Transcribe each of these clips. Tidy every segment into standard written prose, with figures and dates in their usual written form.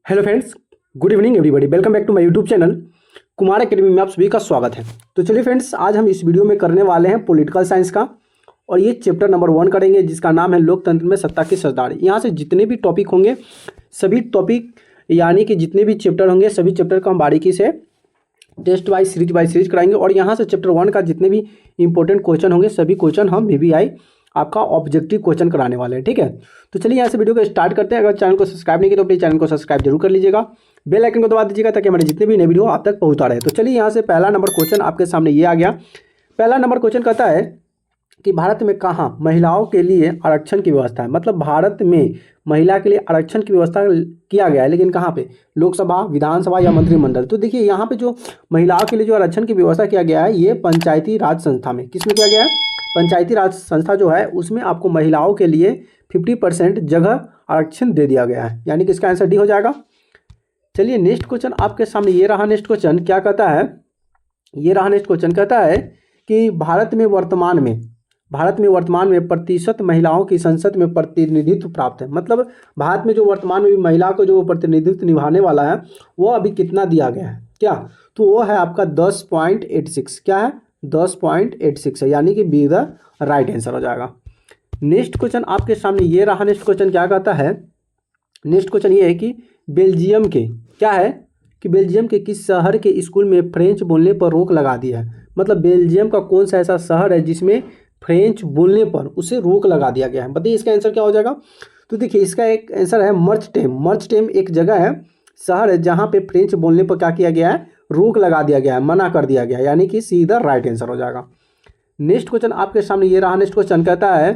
Hello friends, good evening everybody. Welcome back to my YouTube channel Kumar academy में आप सभी का स्वागत है। तो चलिए फ्रेंड्स, आज हम इस वीडियो में करने वाले हैं पॉलिटिकल साइंस का, और ये चैप्टर नंबर 1 करेंगे जिसका नाम है लोकतंत्र में सत्ता की सरदारी। यहाँ से जितने भी टॉपिक होंगे, सभी टॉपिक यानी कि जितने भी चैप्टर होंगे, सभी चैप्टर को हम बारीकी से टेस्ट वाइज सीरीज कराएंगे। और यहाँ से चैप्टर 1 का जितने भी इंपॉर्टेंट क्वेश्चन होंगे, सभी क्वेश्चन हम VVI आपका ऑब्जेक्टिव क्वेश्चन कराने वाले हैं। ठीक है, तो चलिए यहाँ से वीडियो को स्टार्ट करते हैं। अगर चैनल को सब्सक्राइब नहीं किया तो प्लीज चैनल को सब्सक्राइब जरूर कर लीजिएगा, बेल आइकन को दबा दीजिएगा ताकि हमारे जितने भी नए वीडियो आप तक पहुँचता रहे। तो चलिए यहाँ से पहला नंबर क्वेश्चन आपके सामने ये आ गया। पहला नंबर क्वेश्चन कहता है कि भारत में कहाँ महिलाओं के लिए आरक्षण की व्यवस्था है। मतलब भारत में महिला के लिए आरक्षण की व्यवस्था किया गया है, लेकिन कहाँ पे? लोकसभा, विधानसभा या मंत्रिमंडल। तो देखिए यहाँ पे जो महिलाओं के लिए जो आरक्षण की व्यवस्था किया गया है, ये पंचायती राज संस्था में। किसमें किया गया है? पंचायती राज संस्था जो है उसमें आपको महिलाओं के लिए 50% जगह आरक्षण दे दिया गया है, यानी कि इसका आंसर डी हो जाएगा। चलिए नेक्स्ट क्वेश्चन आपके सामने ये रहा। नेक्स्ट क्वेश्चन क्या कहता है? ये रहा नेक्स्ट क्वेश्चन कहता है कि भारत में वर्तमान में प्रतिशत महिलाओं की संसद में प्रतिनिधित्व प्राप्त है। मतलब भारत में जो वर्तमान में महिला को जो प्रतिनिधित्व निभाने वाला है वो अभी कितना दिया गया है क्या? तो वो है आपका 10.86। क्या है? 10.86 है, यानी कि बी द राइट आंसर हो जाएगा। नेक्स्ट क्वेश्चन आपके सामने ये रहा। नेक्स्ट क्वेश्चन क्या कहता है? नेक्स्ट क्वेश्चन ये है कि बेल्जियम के क्या है कि बेल्जियम के किस शहर के स्कूल में फ्रेंच बोलने पर रोक लगा दी है। मतलब बेल्जियम का कौन सा ऐसा शहर है जिसमें फ्रेंच बोलने पर उसे रोक लगा दिया गया है? बताइए इसका आंसर क्या हो जाएगा। तो देखिए इसका एक आंसर है मर्चटेम। मर्चटेम एक जगह है, शहर है, जहाँ पे फ्रेंच बोलने पर क्या किया गया है? रोक लगा दिया गया है, मना कर दिया गया है, यानी कि सी द राइट आंसर हो जाएगा। नेक्स्ट क्वेश्चन आपके सामने ये रहा। नेक्स्ट क्वेश्चन कहता है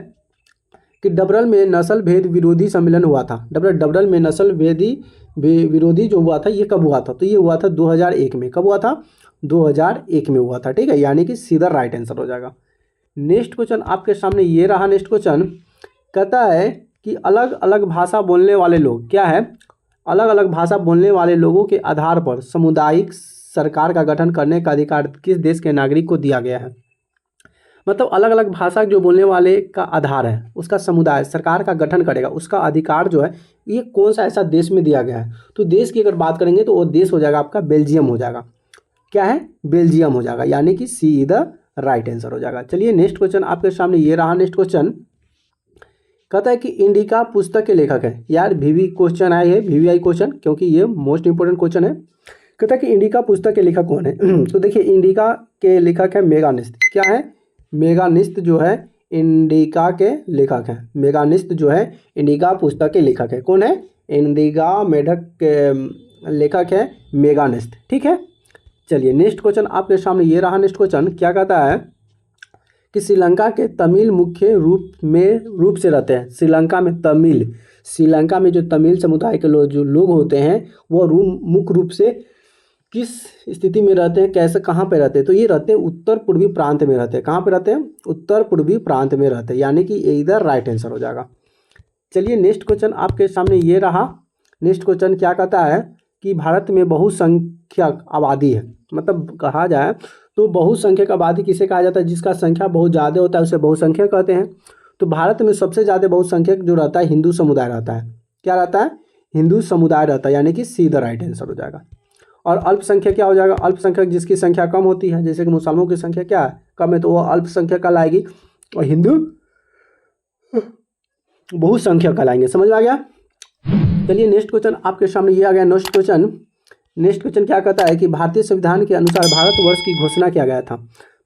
कि डबरल में नस्ल भेद विरोधी सम्मेलन हुआ था। डबरल में नस्ल विरोधी जो हुआ था ये कब हुआ था? तो ये हुआ था 2001 में। कब हुआ था? 2001 में हुआ था। ठीक है, यानी कि सीधा राइट आंसर हो जाएगा। नेक्स्ट क्वेश्चन आपके सामने ये रहा। नेक्स्ट क्वेश्चन कहता है कि अलग अलग भाषा बोलने वाले लोग क्या है? अलग अलग भाषा बोलने वाले लोगों के आधार पर सामुदायिक सरकार का गठन करने का अधिकार किस देश के नागरिक को दिया गया है? मतलब अलग अलग भाषा जो बोलने वाले का आधार है, उसका समुदाय सरकार का गठन करेगा, उसका अधिकार जो है ये कौन सा ऐसा देश में दिया गया है? तो देश की अगर बात करेंगे तो वो देश हो जाएगा आपका बेल्जियम हो जाएगा। क्या है? बेल्जियम हो जाएगा, यानी कि सी द राइट आंसर हो जाएगा। चलिए नेक्स्ट क्वेश्चन आपके सामने ये रहा। नेक्स्ट क्वेश्चन कहता है कि इंडिका पुस्तक के लेखक है। यार VV क्वेश्चन आए है, VVI क्वेश्चन, क्योंकि ये मोस्ट इंपोर्टेंट क्वेश्चन है। कहता है कि इंडिका पुस्तक के लेखक कौन है? तो देखिए इंडिका के लेखक है मेगानिस्ट। क्या है? मेगानिस्ट जो है इंडिका के लेखक है। मेगानिस्ट जो है इंडिका पुस्तक के लेखक है। कौन है? इंडिका मेढक के लेखक है मेगानिस्ट। ठीक है, चलिए नेक्स्ट क्वेश्चन आपके सामने ये रहा। नेक्स्ट क्वेश्चन क्या कहता है कि श्रीलंका के तमिल मुख्य रूप से रहते हैं। श्रीलंका में जो तमिल समुदाय के जो लोग होते हैं वो मुख्य रूप से किस स्थिति में रहते हैं, कैसे, कहाँ पे रहते हैं? तो ये रहते हैं उत्तर पूर्वी प्रांत में रहते हैं। कहाँ पे रहते हैं? उत्तर पूर्वी प्रांत में रहते हैं, यानी कि इधर राइट आंसर हो जाएगा। चलिए नेक्स्ट क्वेश्चन आपके सामने ये रहा। नेक्स्ट क्वेश्चन क्या कहता है कि भारत में बहुसंख्यक आबादी है। मतलब कहा जाए तो बहुसंख्यक आबादी किसे कहा जाता है? जिसका संख्या बहुत ज़्यादा होता है उसे बहुसंख्यक कहते हैं। तो भारत में सबसे ज़्यादा बहुसंख्यक जो रहता है हिंदू समुदाय रहता है। क्या रहता है? हिंदू समुदाय रहता है, यानी कि सी द राइट आंसर हो जाएगा। और अल्पसंख्यक क्या हो जाएगा? अल्पसंख्यक जिसकी संख्या कम होती है, जैसे कि मुसलमानों की संख्या क्या है? कम है, तो वो अल्पसंख्यक कहलाएगी, और हिंदू बहुसंख्यक कहलाएंगे। समझ में आ गया? चलिए नेक्स्ट क्वेश्चन आपके सामने ये आ गया। नेक्स्ट क्वेश्चन क्या कहता है कि भारतीय संविधान के अनुसार भारतवर्ष की घोषणा किया गया था।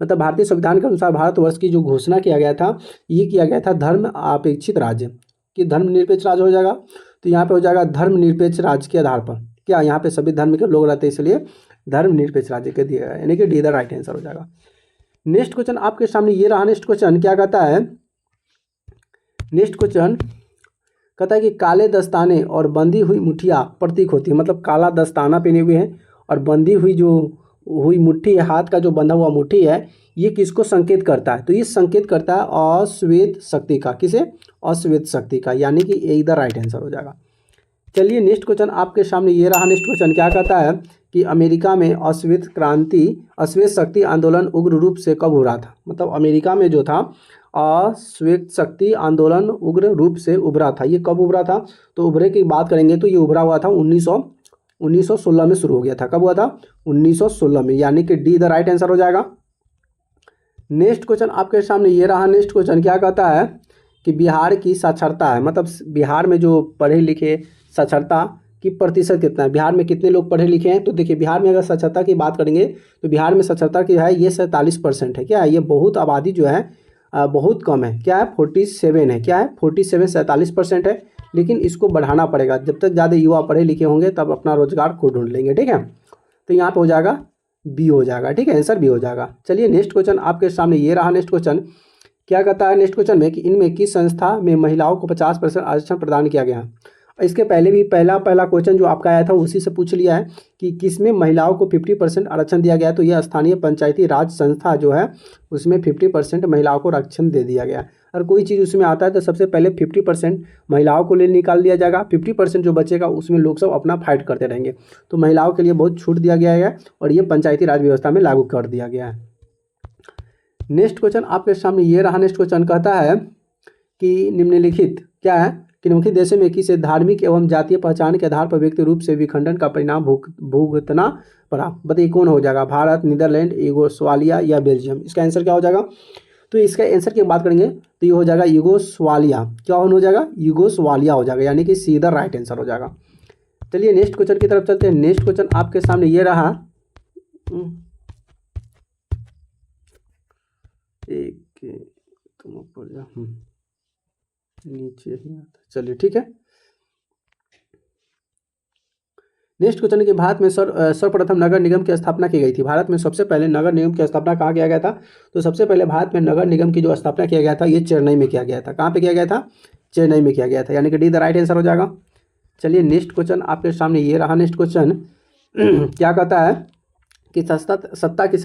मतलब भारतीय संविधान के अनुसार भारतवर्ष की जो घोषणा किया गया था, ये किया गया था धर्म अपेक्षित राज्य कि धर्मनिरपेक्ष राज्य हो जाएगा। तो यहाँ पे हो जाएगा धर्मनिरपेक्ष राज्य के आधार पर। क्या? यहाँ पे सभी धर्म के लोग रहते हैं, इसलिए धर्मनिरपेक्ष राज्य के दिया गया, यानी कि डी द राइट आंसर हो जाएगा। नेक्स्ट क्वेश्चन आपके सामने ये रहा। नेक्स्ट क्वेश्चन क्या कहता है? नेक्स्ट क्वेश्चन कहता है कि काले दस्ताने और बंधी हुई मुठ्ठियाँ प्रतीक होती है। मतलब काला दस्ताना पहने हुए हैं और बंधी हुई जो हुई मुट्ठी है, हाथ का जो बंधा हुआ मुट्ठी है, ये किसको संकेत करता है? तो ये संकेत करता है अश्वेत शक्ति का। किसे? अश्वेत शक्ति का, यानी कि ये इधर राइट आंसर हो जाएगा। चलिए नेक्स्ट क्वेश्चन आपके सामने ये रहा। नेक्स्ट क्वेश्चन क्या कहता है कि अमेरिका में अश्वेत शक्ति आंदोलन उग्र रूप से कब हो रहा था? मतलब अमेरिका में जो था अश्वेत शक्ति आंदोलन उग्र रूप से उभरा था, ये कब उभरा था? तो उभरे की बात करेंगे तो ये उभरा हुआ था 1916 में शुरू हो गया था। कब हुआ था? 1916 में, यानी कि डी द राइट आंसर हो जाएगा। नेक्स्ट क्वेश्चन आपके सामने ये रहा। नेक्स्ट क्वेश्चन क्या कहता है कि बिहार की साक्षरता है, मतलब बिहार में जो पढ़े लिखे साक्षरता की प्रतिशत कितना है, बिहार में कितने लोग पढ़े लिखे हैं। तो देखिए बिहार में अगर साक्षरता की बात करेंगे तो बिहार में साक्षरता की है ये 47% है। क्या है? ये बहुत आबादी जो है बहुत कम है। क्या है? 47 है। क्या है? 47, 47% है। लेकिन इसको बढ़ाना पड़ेगा, जब तक ज़्यादा युवा पढ़े लिखे होंगे तब अपना रोजगार खुद ढूंढ लेंगे। ठीक है, तो यहाँ पे हो जाएगा बी हो जाएगा। ठीक है, आंसर बी हो जाएगा। चलिए नेक्स्ट क्वेश्चन आपके सामने ये रहा। नेक्स्ट क्वेश्चन क्या कहता है नेक्स्ट क्वेश्चन में कि इनमें किस संस्था में महिलाओं को 50% आरक्षण प्रदान किया गया है। इसके पहले भी पहला क्वेश्चन जो आपका आया था उसी से पूछ लिया है कि किसमें महिलाओं को 50% आरक्षण दिया गया है। तो यह स्थानीय पंचायती राज संस्था जो है उसमें 50% महिलाओं को आरक्षण दे दिया गया है। अगर कोई चीज़ उसमें आता है तो सबसे पहले 50% महिलाओं को ले निकाल दिया जाएगा, 50% जो बचेगा उसमें लोग सब अपना फाइट करते रहेंगे। तो महिलाओं के लिए बहुत छूट दिया गया है और ये पंचायती राज व्यवस्था में लागू कर दिया गया है। नेक्स्ट क्वेश्चन आपके सामने ये रहा। नेक्स्ट क्वेश्चन कहता है कि निम्नलिखित क्या है कि निम्नलिखित देशों में किसे धार्मिक एवं जातीय पहचान के आधार पर व्यक्ति रूप से विखंडन का परिणाम भुगतना पड़ा। बताइए कौन हो जाएगा? भारत, नीदरलैंड, यूगोस्लाविया या बेल्जियम। इसका आंसर क्या हो जाएगा? तो इसका आंसर की बात करेंगे तो ये हो जाएगा यूगोस्लाविया। क्या हो जाएगा? यूगोस्लाविया हो जाएगा, यानी कि सीधा राइट आंसर हो जाएगा। चलिए नेक्स्ट क्वेश्चन की तरफ चलते हैं। नेक्स्ट क्वेश्चन आपके सामने ये रहा। एक तुम ऊपर जा, नीचे ही आता। चलिए ठीक है। नेक्स्ट क्वेश्चन कि भारत में सर्वप्रथम नगर निगम की स्थापना की गई थी। भारत में सबसे पहले नगर निगम की स्थापना कहाँ किया गया था? तो सबसे पहले भारत में नगर निगम की जो स्थापना किया गया था ये चेन्नई में किया गया था। कहाँ पे किया गया था? चेन्नई में किया गया था, यानी कि डी द राइट आंसर हो जाएगा। चलिए नेक्स्ट क्वेश्चन आपके सामने ये रहा। नेक्स्ट क्वेश्चन क्या कहता है कि सत्ता की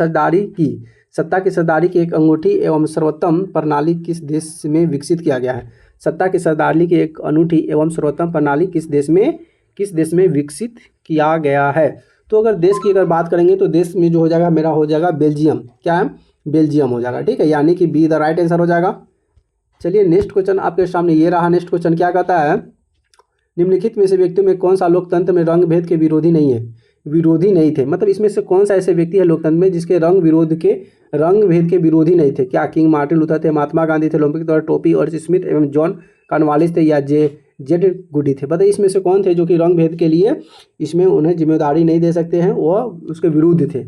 सरदारी की एक अंगूठी एवं सर्वोत्तम प्रणाली किस देश में विकसित किया गया है। सत्ता की सरदारी की एक अनूठी एवं सर्वोत्तम प्रणाली किस देश में विकसित किया गया है। तो अगर देश की अगर बात करेंगे तो देश में जो हो जाएगा मेरा हो जाएगा बेल्जियम। क्या है? बेल्जियम हो जाएगा। ठीक है, यानी कि बी द राइट आंसर हो जाएगा। चलिए नेक्स्ट क्वेश्चन आपके सामने ये रहा। नेक्स्ट क्वेश्चन क्या कहता है निम्नलिखित में से व्यक्तियों में कौन सा लोकतंत्र में रंग भेद के विरोधी नहीं थे। मतलब इसमें से कौन सा ऐसे व्यक्ति है लोकतंत्र में जिसके रंग भेद के विरोधी नहीं थे। क्या किंग मार्टिन लूथर थे, महात्मा गांधी थे, ओलंपिक द्वारा टोपी और स्मिथ एवं जॉन कॉर्नवालिस थे, या जेड गुडी थे। बताइए इसमें से कौन थे जो कि रंग भेद के लिए इसमें उन्हें जिम्मेदारी नहीं दे सकते हैं, वह उसके विरुद्ध थे।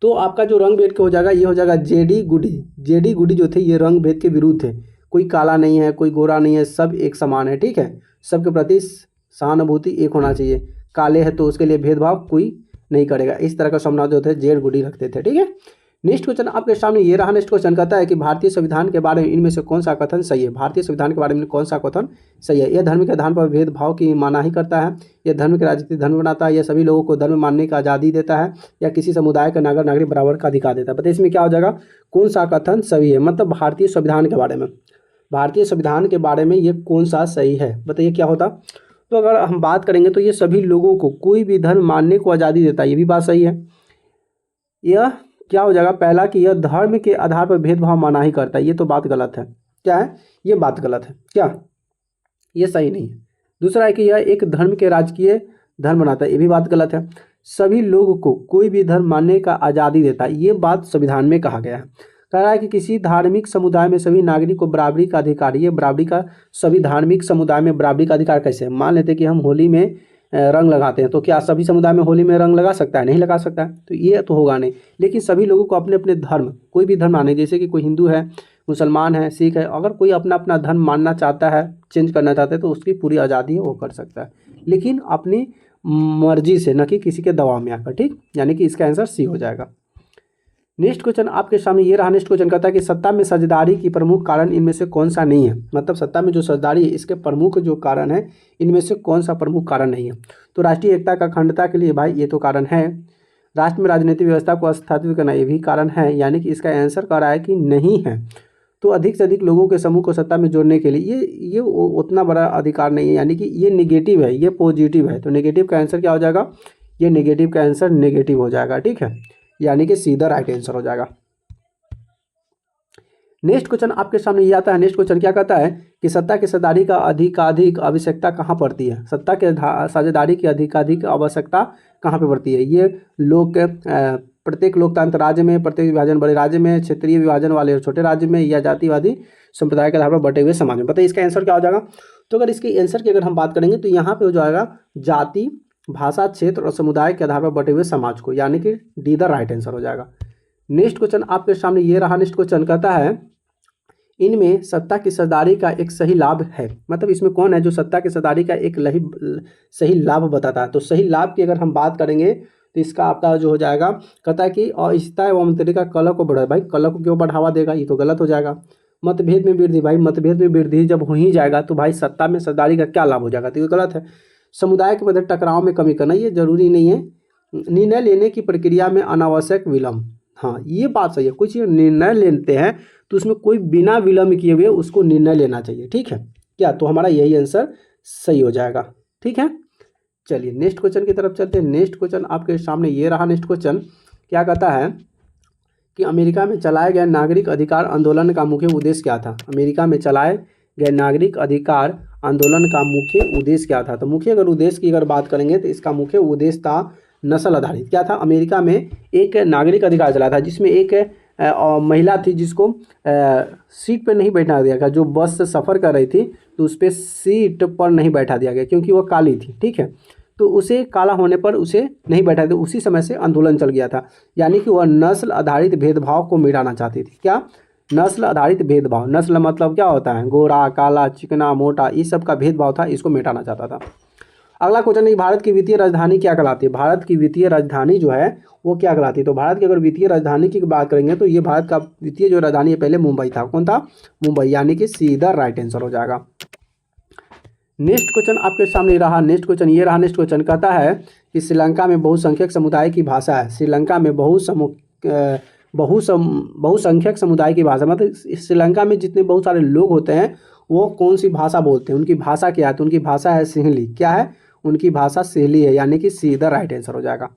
तो आपका जो रंग भेद के हो जाएगा ये हो जाएगा जेडी गुडी जो थे ये रंग भेद के विरुद्ध थे। कोई काला नहीं है, कोई गोरा नहीं है, सब एक समान है। ठीक है, सबके प्रति सहानुभूति एक होना चाहिए। काले है तो उसके लिए भेदभाव कोई नहीं करेगा। इस तरह का समझ जो थे जेड गुडी रखते थे। ठीक है, नेक्स्ट क्वेश्चन आपके सामने ये रहा। नेक्स्ट क्वेश्चन कहता है कि भारतीय संविधान के बारे में इनमें से कौन सा कथन सही है। भारतीय संविधान के बारे में कौन सा कथन सही है? यह धर्म के आधार पर भेदभाव की मनाही करता है, यह धर्म के राजनीतिक धर्म बनाता है, यह सभी लोगों को धर्म मानने की आज़ादी देता है, या किसी समुदाय का नागरिक बराबर का अधिकार देता है। बताइए इसमें क्या हो जाएगा? कौन सा कथन सही है? मतलब भारतीय संविधान के बारे में ये कौन सा सही है? बताइए क्या होता? तो अगर हम बात करेंगे तो ये सभी लोगों को कोई भी धर्म मानने को आज़ादी देता है, ये भी बात सही है। यह क्या हो जाएगा? पहला कि यह धर्म के आधार पर भेदभाव मनाही करता है, ये तो बात गलत है। क्या है? ये बात गलत है। क्या? ये सही नहीं है। दूसरा है कि यह एक धर्म के राजकीय धर्म बनाता है, ये भी बात गलत है। सभी लोगों को कोई भी धर्म मानने का आज़ादी देता है, ये बात संविधान में कहा गया है। कह रहा है कि किसी धार्मिक समुदाय में सभी नागरिक को बराबरी का अधिकार, ये बराबरी का सभी धार्मिक समुदाय में बराबरी का अधिकार कैसे? मान लेते हैं कि हम होली में रंग लगाते हैं, तो क्या सभी समुदाय में होली में रंग लगा सकता है? नहीं लगा सकता है, तो ये तो होगा नहीं। लेकिन सभी लोगों को अपने अपने धर्म, कोई भी धर्म माने, जैसे कि कोई हिंदू है, मुसलमान है, सिख है, अगर कोई अपना अपना धर्म मानना चाहता है, चेंज करना चाहता है, तो उसकी पूरी आज़ादी है, वो कर सकता है, लेकिन अपनी मर्जी से, न कि किसी के दबाव में आकर। ठीक, यानी कि इसका आंसर सी हो जाएगा। नेक्स्ट क्वेश्चन आपके सामने ये रहा। नेक्स्ट क्वेश्चन कहता है कि सत्ता में साझेदारी की प्रमुख कारण इनमें से कौन सा नहीं है। मतलब सत्ता में जो साझेदारी है इसके प्रमुख जो कारण है इनमें से कौन सा प्रमुख कारण नहीं है। तो राष्ट्रीय एकता का अखंडता के लिए भाई ये तो कारण है। राष्ट्र में राजनीतिक व्यवस्था को स्थापित करना ये भी कारण है, यानी कि इसका आंसर कह रहा है कि नहीं है। तो अधिक से अधिक लोगों के समूह को सत्ता में जोड़ने के लिए ये उतना बड़ा अधिकार नहीं है, यानी कि ये निगेटिव है, ये पॉजिटिव है। तो नेगेटिव का आंसर क्या हो जाएगा? ये नेगेटिव का आंसर नेगेटिव हो जाएगा। ठीक है, यानी कि सीधा राइट आंसर हो जाएगा। नेक्स्ट क्वेश्चन आपके सामने ये आता है। नेक्स्ट क्वेश्चन क्या कहता है कि सत्ता की साझेदारी का अधिकाधिक आवश्यकता कहाँ पड़ती है? सत्ता के साझेदारी की अधिकाधिक आवश्यकता कहाँ पे पड़ती है? ये प्रत्येक लोकतंत्र राज्य में, प्रत्येक विभाजन बड़े राज्य में, क्षेत्रीय विभाजन वाले और छोटे राज्य में, या जातिवादी संप्रदाय के आधार पर बटे हुए समाज में। बताइए इसका आंसर क्या हो जाएगा? तो अगर इसके आंसर की अगर हम बात करेंगे तो यहाँ पे हो जाएगा जाति, भाषा, क्षेत्र और समुदाय के आधार पर बटे हुए समाज को, यानी कि डी द राइट आंसर हो जाएगा। नेक्स्ट क्वेश्चन आपके सामने ये रहा। नेक्स्ट क्वेश्चन कहता है इनमें सत्ता की साझेदारी का एक सही लाभ है। मतलब इसमें कौन है जो सत्ता की साझेदारी का एक सही लाभ बताता है? तो सही लाभ की अगर हम बात करेंगे तो इसका आपका जो हो जाएगा, कहता है कि अस्थिरता एवं तरीका कलह को बढ़ा। भाई कलह को क्यों बढ़ावा देगा? ये तो गलत हो जाएगा। मतभेद में वृद्धि, भाई मतभेद में वृद्धि जब हो ही जाएगा तो भाई सत्ता में साझेदारी का क्या लाभ हो जाएगा? तो ये गलत है। समुदाय के मध्य टकराव में कमी करना, ये जरूरी नहीं है। निर्णय लेने की प्रक्रिया में अनावश्यक विलम्ब, हाँ ये बात सही है। कुछ निर्णय लेते हैं तो उसमें कोई बिना विलम्ब किए हुए उसको निर्णय लेना चाहिए, ठीक है क्या? तो हमारा यही आंसर सही हो जाएगा, ठीक है। चलिए नेक्स्ट क्वेश्चन की तरफ चलते हैं। नेक्स्ट क्वेश्चन आपके सामने ये रहा। नेक्स्ट क्वेश्चन क्या कहता है कि अमेरिका में चलाए गए नागरिक अधिकार आंदोलन का मुख्य उद्देश्य क्या था? अमेरिका में चलाए गए नागरिक अधिकार आंदोलन का मुख्य उद्देश्य क्या था? तो मुख्य अगर उद्देश्य की अगर बात करेंगे तो इसका मुख्य उद्देश्य था नस्ल आधारित। क्या था? अमेरिका में एक नागरिक अधिकार चला था जिसमें एक महिला थी जिसको सीट पर नहीं बैठा दिया गया। जो बस से सफ़र कर रही थी तो उस पर सीट पर नहीं बैठा दिया गया क्योंकि वो काली थी, ठीक है। तो उसे काला होने पर उसे नहीं बैठा दिया। उसी समय से आंदोलन चल गया था, यानी कि वह नस्ल आधारित भेदभाव को मिटाना चाहती थी। क्या? नस्ल आधारित भेदभाव। नस्ल मतलब क्या होता है? गोरा, काला, चिकना, मोटा, इस सब का भेदभाव था, इसको मिटाना चाहता था। अगला क्वेश्चन है भारत की वित्तीय राजधानी क्या कहलाती है? भारत की वित्तीय राजधानी जो है वो क्या कहलाती है? तो भारत की अगर वित्तीय राजधानी की बात करेंगे तो ये भारत का वित्तीय जो राजधानी है पहले मुंबई था। कौन था? मुंबई, यानी कि सीधा राइट आंसर हो जाएगा। नेक्स्ट क्वेश्चन आपके सामने रहा। नेक्स्ट क्वेश्चन ये रहा। नेक्स्ट क्वेश्चन कहता है कि श्रीलंका में बहुसंख्यक समुदाय की भाषा है। श्रीलंका में बहुसंख्यक समुदाय की भाषा, मतलब श्रीलंका में जितने बहुत सारे लोग होते हैं वो कौन सी भाषा बोलते हैं? उनकी भाषा क्या है? तो उनकी भाषा है सिंहली। क्या है? उनकी भाषा सिंहली है, यानी कि सीधा राइट आंसर हो जाएगा।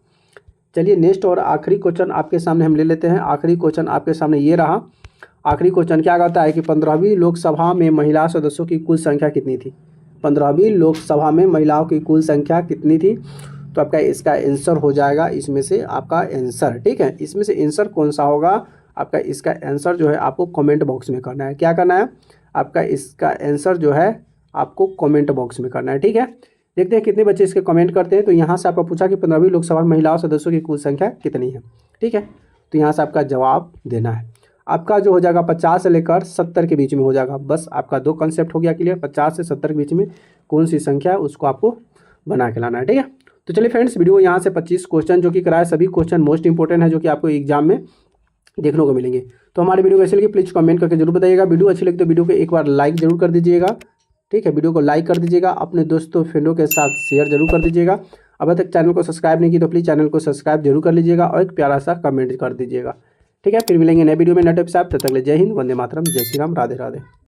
चलिए नेक्स्ट और आखिरी क्वेश्चन आपके सामने हम ले लेते हैं। आखिरी क्वेश्चन आपके सामने ये रहा। आखिरी क्वेश्चन क्या कहता है कि 15वीं लोकसभा में महिला सदस्यों की कुल संख्या कितनी थी? 15वीं लोकसभा में महिलाओं की कुल संख्या कितनी थी? तो आपका इसका आंसर हो जाएगा इसमें से आपका आंसर, ठीक है। इसमें से आंसर कौन सा होगा आपका? इसका आंसर जो है आपको कमेंट बॉक्स में करना है। क्या करना है आपका? इसका आंसर जो है आपको कमेंट बॉक्स में करना है, ठीक है। देखते हैं कितने बच्चे इसके कमेंट करते हैं। तो यहाँ से आपका पूछा कि 15वीं लोकसभा में महिलाओं सदस्यों की कुल संख्या कितनी है, ठीक है। तो यहाँ से आपका जवाब देना है। आपका जो हो जाएगा 50 से लेकर 70 के बीच में हो जाएगा। बस आपका दो कंसेप्ट हो गया क्लियर। 50 से 70 के बीच में कौन सी संख्या है उसको आपको बना के लाना है, ठीक है। तो चलिए फ्रेंड्स, वीडियो यहाँ से 25 क्वेश्चन जो कि कराए, सभी क्वेश्चन मोस्ट इंपॉर्टेंट है जो कि आपको एग्जाम में देखने को मिलेंगे। तो हमारे वीडियो को अच्छी लगी प्लीज़ कमेंट करके जरूर बताइएगा। वीडियो अच्छी लगी तो वीडियो को एक बार लाइक जरूर कर दीजिएगा, ठीक है। वीडियो को लाइक कर दीजिएगा, अपने दोस्तों फ्रेंडों के साथ शेयर जरूर कर दीजिएगा। अभी तक चैनल को सब्सक्राइब नहीं की तो प्लीज़ चैनल को सब्सक्राइब जरूर कर लीजिएगा और एक प्यारा सा कमेंट कर दीजिएगा, ठीक है। फिर मिलेंगे नए वीडियो में नए टिप्स। तब तक ले जय हिंद, वंदे मातरम, जय श्री राम, राधे राधे।